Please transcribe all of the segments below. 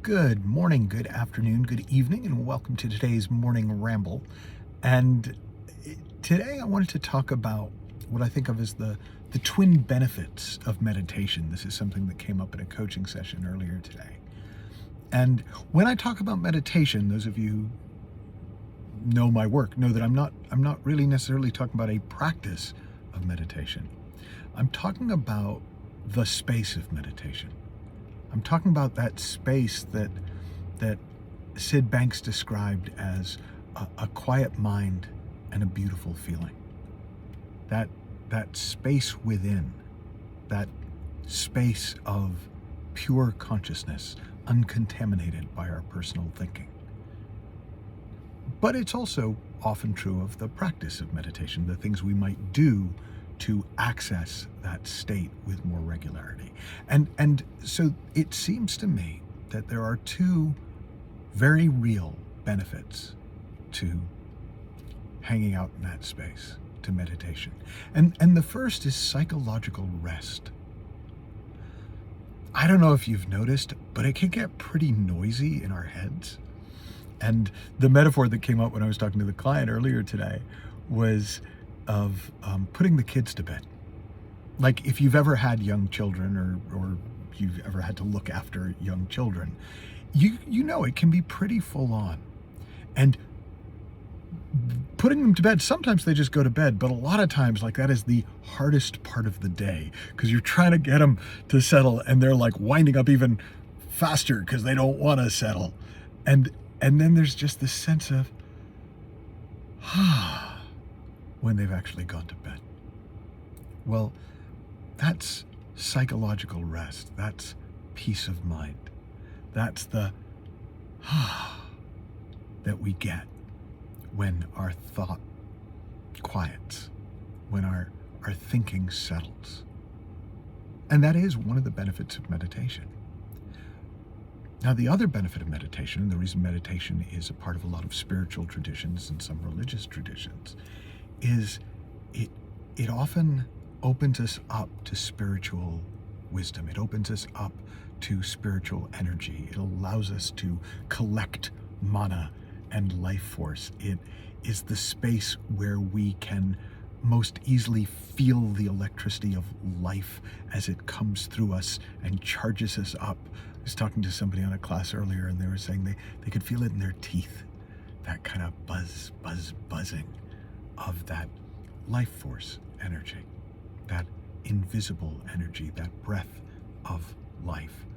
Good morning, good afternoon, good evening, and welcome to today's morning ramble. And today I wanted to talk about what I think of as the twin benefits of meditation. This is something that came up in a coaching session earlier today. And when I talk about meditation, those of you who know my work know that I'm not really necessarily talking about a practice of meditation. I'm talking about the space of meditation. I'm talking about that space that Sid Banks described as a quiet mind and a beautiful feeling. That space within, that space of pure consciousness, uncontaminated by our personal thinking. But it's also often true of the practice of meditation, the things we might do to access that state with more regularity. And so it seems to me that there are two very real benefits to hanging out in that space, to meditation. And the first is psychological rest. I don't know if you've noticed, but it can get pretty noisy in our heads. And the metaphor that came up when I was talking to the client earlier today was of putting the kids to bed. Like if you've ever had young children or you've ever had to look after young children, you know it can be pretty full on. And putting them to bed, sometimes they just go to bed, but a lot of times like that is the hardest part of the day because you're trying to get them to settle and they're like winding up even faster because they don't want to settle. And then there's just this sense of when they've actually gone to bed. Well, that's psychological rest. That's peace of mind. That's the that we get when our thought quiets, when our thinking settles. And that is one of the benefits of meditation. Now, the other benefit of meditation, and the reason meditation is a part of a lot of spiritual traditions and some religious traditions, is it often opens us up to spiritual wisdom. It opens us up to spiritual energy. It allows us to collect mana and life force. It is the space where we can most easily feel the electricity of life as it comes through us and charges us up. I was talking to somebody on a class earlier and they were saying they could feel it in their teeth, that kind of buzzing of that life force energy, that invisible energy, that breath of life,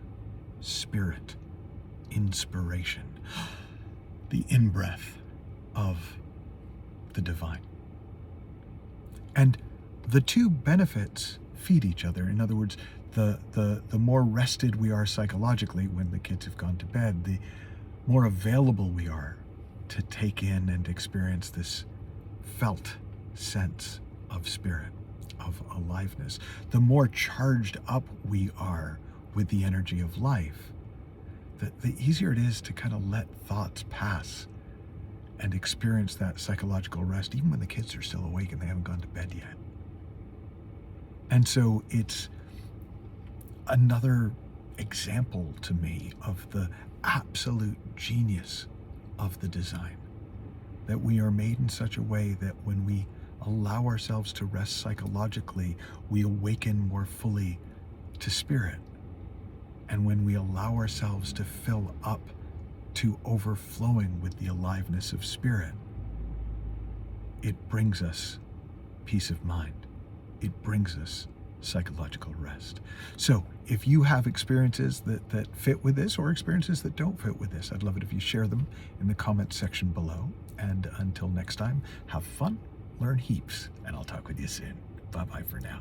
spirit, inspiration, the in-breath of the divine. And the two benefits feed each other. In other words, the more rested we are psychologically when the kids have gone to bed, the more available we are to take in and experience this felt sense of spirit, of aliveness. The more charged up we are with the energy of life, the easier it is to kind of let thoughts pass and experience that psychological rest, even when the kids are still awake and they haven't gone to bed yet. And so it's another example to me of the absolute genius of the design, that we are made in such a way that when we allow ourselves to rest psychologically, we awaken more fully to spirit. And when we allow ourselves to fill up to overflowing with the aliveness of spirit, it brings us peace of mind. It brings us psychological rest. So if you have experiences that fit with this or experiences that don't fit with this, I'd love it if you share them in the comments section below. And until next time, have fun, learn heaps, and I'll talk with you soon. Bye-bye for now.